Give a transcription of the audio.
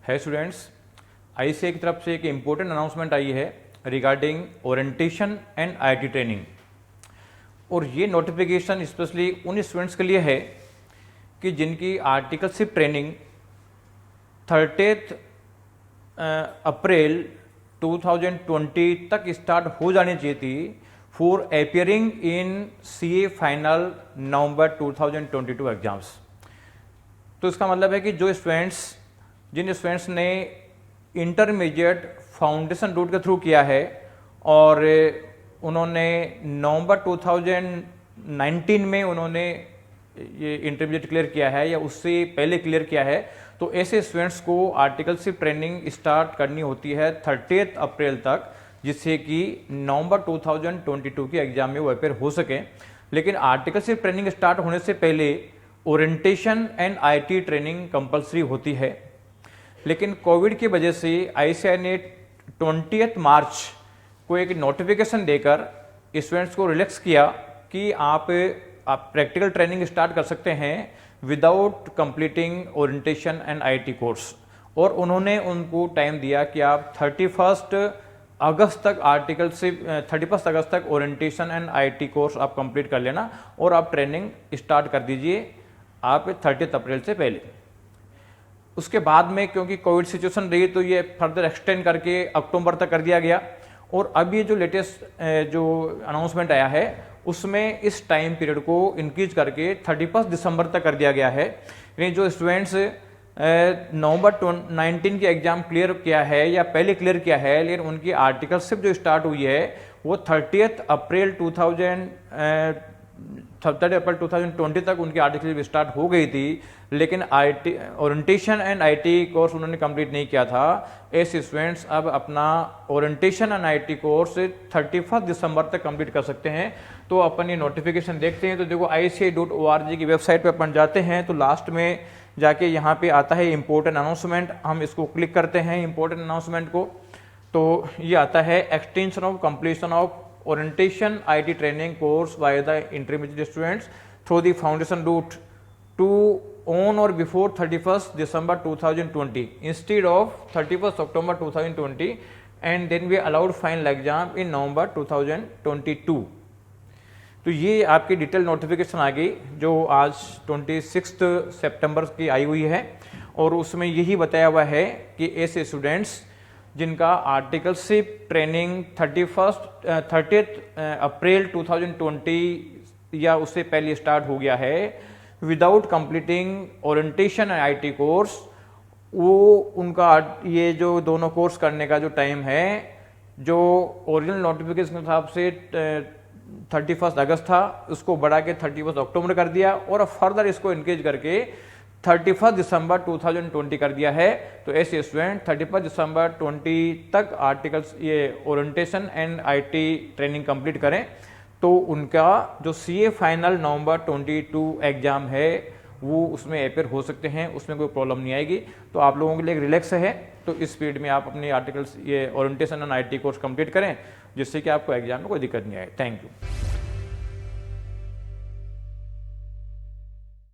है students, ICAI की तरफ से एक इम्पोर्टेंट अनाउंसमेंट आई है regarding orientation and IT training. और ये नोटिफिकेशन स्पेशली उन स्टूडेंट्स के लिए है कि जिनकी आर्टिकलशिप ट्रेनिंग 30 अप्रैल 2020 तक स्टार्ट हो जानी चाहिए थी for appearing in CA final November 2022 exams. तो इसका मतलब है कि जिन स्टूडेंट्स ने इंटरमीडिएट फाउंडेशन रूट के थ्रू किया है और उन्होंने नवंबर 2019 में उन्होंने ये इंटरमीडिएट क्लियर किया है या उससे पहले क्लियर किया है, तो ऐसे स्टूडेंट्स को आर्टिकलशिप ट्रेनिंग स्टार्ट करनी होती है 30 अप्रैल तक, जिससे कि नवंबर 2022 के एग्जाम में वो अपेयर हो सके। लेकिन आर्टिकलशिप ट्रेनिंग स्टार्ट होने से पहले orientation and IT training compulsory होती है। लेकिन कोविड की वजह से आईसीएआई ने 20 मार्च को एक नोटिफिकेशन देकर स्टूडेंट्स को रिलैक्स किया कि आप प्रैक्टिकल ट्रेनिंग स्टार्ट कर सकते हैं without completing orientation and IT course. और उन्होंने उनको टाइम दिया कि आप 31 अगस्त तक ओरिएंटेशन एंड आईटी कोर्स आप कंप्लीट कर लेना और आप ट्रेनिंग स्टार्ट कर दीजिए आप 30 अप्रैल से पहले। उसके बाद में क्योंकि कोविड सिचुएशन रही तो ये फर्दर एक्सटेंड करके अक्टूबर तक कर दिया गया। और अब ये जो लेटेस्ट जो अनाउंसमेंट आया है उसमें इस टाइम पीरियड को इंक्रीज करके 31 दिसंबर तक कर दिया गया है। यानी जो स्टूडेंट्स नवंबर 19 की एग्जाम क्लियर किया है या पहले क्लियर किया है लेकिन उनकी आर्टिकलशिप जो स्टार्ट हुई है वो 30 अप्रैल 2020 तक उनकी आर्टिकलशिप स्टार्ट हो गई थी, लेकिन IT orientation and IT course उन्होंने कंप्लीट नहीं किया था। ऐसे स्टूडेंट्स अब अपना ओरिएंटेशन एंड आईटी कोर्स 31 दिसंबर तक कंप्लीट कर सकते हैं। तो अपन ये नोटिफिकेशन देखते हैं तो देखो ICAI.org की वेबसाइट पे अपन जाते हैं तो लास्ट में जाके यहाँ पे आता है इम्पोर्टेंट अनाउंसमेंट। हम इसको क्लिक करते हैं इम्पोर्टेंट अनाउंसमेंट को, तो ये आता है extension of completion of orientation IT training course by the intermediate students through the foundation route to on और before 31 December 2020 instead of 31 October 2020 and then we allowed final exam in November 2022। तो ये आपकी detail notification आ गई जो आज 26 सितंबर की आई हुई है और उसमें यही बताया हुआ है कि ऐसे स्टूडेंट्स जिनका आर्टिकलशिप ट्रेनिंग 30 अप्रैल 2020 या उससे पहले स्टार्ट हो गया है without completing orientation and IT course, वो उनका ये जो दोनों कोर्स करने का जो टाइम है जो ओरिजिनल नोटिफिकेशन के हिसाब से 31 अगस्त था उसको बढ़ा के 31 अक्टूबर कर दिया और अब फर्दर इसको इंक्रीज करके 31 दिसंबर 2020 कर दिया है। तो ऐसे स्टूडेंट 31 दिसंबर 20 तक आर्टिकल्स ये orientation and IT training complete करें तो उनका जो सीए फाइनल नवंबर 22 एग्जाम है वो उसमें अपेयर हो सकते हैं, उसमें कोई प्रॉब्लम नहीं आएगी। तो आप लोगों के लिए एक रिलैक्स है, तो इस पीरियड में आप अपने आर्टिकल्स ये orientation and IT course complete करें जिससे कि आपको एग्जाम में कोई दिक्कत नहीं आए। Thank you.